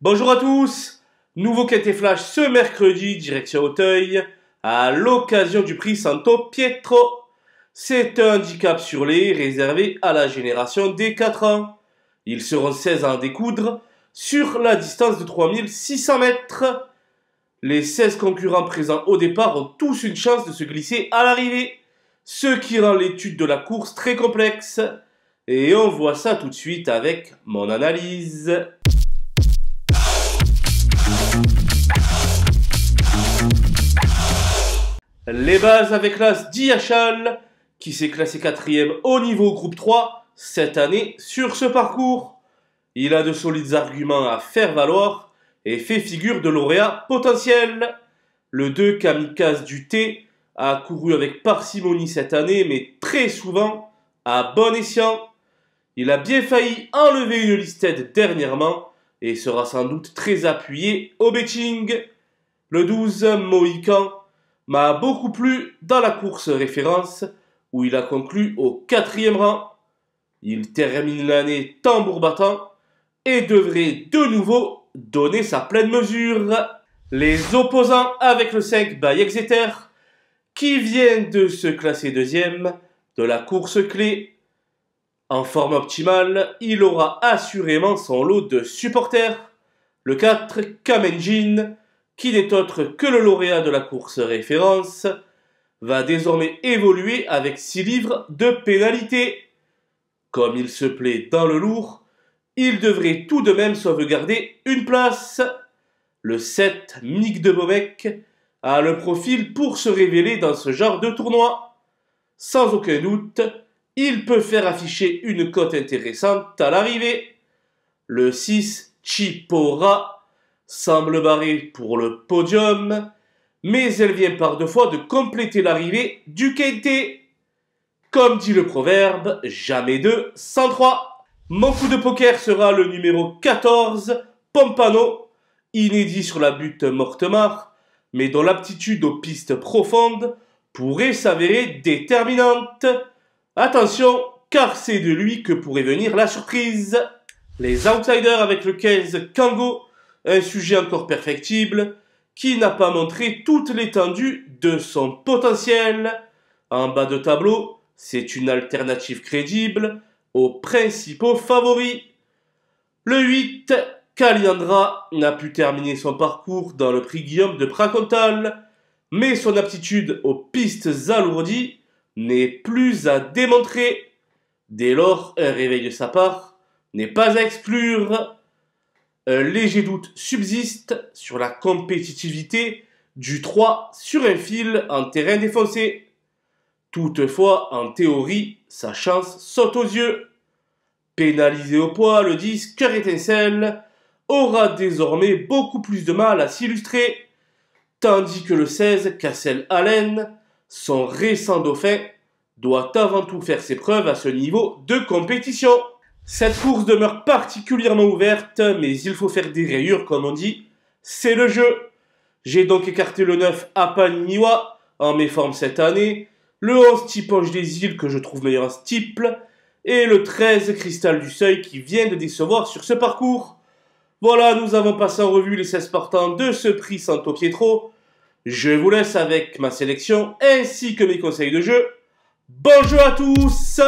Bonjour à tous, nouveau Quintet Flash ce mercredi, direction Auteuil, à l'occasion du prix Santo Pietro. C'est un handicap sur les réservé à la génération des 4 ans. Ils seront 16 à en découdre sur la distance de 3600 mètres. Les 16 concurrents présents au départ ont tous une chance de se glisser à l'arrivée, ce qui rend l'étude de la course très complexe. Et on voit ça tout de suite avec mon analyse. Les bases avec l'As Diachal, qui s'est classé 4e au niveau groupe 3 cette année sur ce parcours. Il a de solides arguments à faire valoir et fait figure de lauréat potentiel. Le 2 Kamikaze du T a couru avec parcimonie cette année, mais très souvent à bon escient. Il a bien failli enlever une listed dernièrement et sera sans doute très appuyé au betting. Le 12 Mohican m'a beaucoup plu dans la course référence où il a conclu au 4e rang. Il termine l'année tambour battant et devrait de nouveau donner sa pleine mesure. Les opposants avec le 5 by Exeter qui vient de se classer 2e de la course clé. En forme optimale, il aura assurément son lot de supporters. Le 4 Kamenjin, qui n'est autre que le lauréat de la course référence, va désormais évoluer avec 6 livres de pénalité. Comme il se plaît dans le lourd, il devrait tout de même sauvegarder une place. Le 7 Mick de Beaumec a le profil pour se révéler dans ce genre de tournoi. Sans aucun doute, il peut faire afficher une cote intéressante à l'arrivée. Le 6 Chipora semble barrée pour le podium, mais elle vient par 2 fois de compléter l'arrivée du Quintet. Comme dit le proverbe, jamais 2 sans 3. Mon coup de poker sera le numéro 14, Pompano, inédit sur la butte Mortemart, mais dont l'aptitude aux pistes profondes pourrait s'avérer déterminante. Attention, car c'est de lui que pourrait venir la surprise. Les outsiders avec le 15 Kango, un sujet encore perfectible, qui n'a pas montré toute l'étendue de son potentiel. En bas de tableau, c'est une alternative crédible aux principaux favoris. Le 8, Kaliandra, n'a pu terminer son parcours dans le prix Guillaume de Pracontal, mais son aptitude aux pistes alourdies n'est plus à démontrer. Dès lors, un réveil de sa part n'est pas à exclure. Un léger doute subsiste sur la compétitivité du 3 sur un fil en terrain défoncé. Toutefois, en théorie, sa chance saute aux yeux. Pénalisé au poids, le 10 Cœur Étincelle aura désormais beaucoup plus de mal à s'illustrer, tandis que le 16 Cassel Allen, son récent dauphin, doit avant tout faire ses preuves à ce niveau de compétition. Cette course demeure particulièrement ouverte, mais il faut faire des rayures, comme on dit. C'est le jeu. J'ai donc écarté le 9 Apaniniwa en méforme cette année, le 11 Tiponge des Îles que je trouve meilleur en steeple, et le 13 Cristal du Seuil qui vient de décevoir sur ce parcours. Voilà, nous avons passé en revue les 16 partants de ce prix Santo Pietro. Je vous laisse avec ma sélection ainsi que mes conseils de jeu. Bon jeu à tous!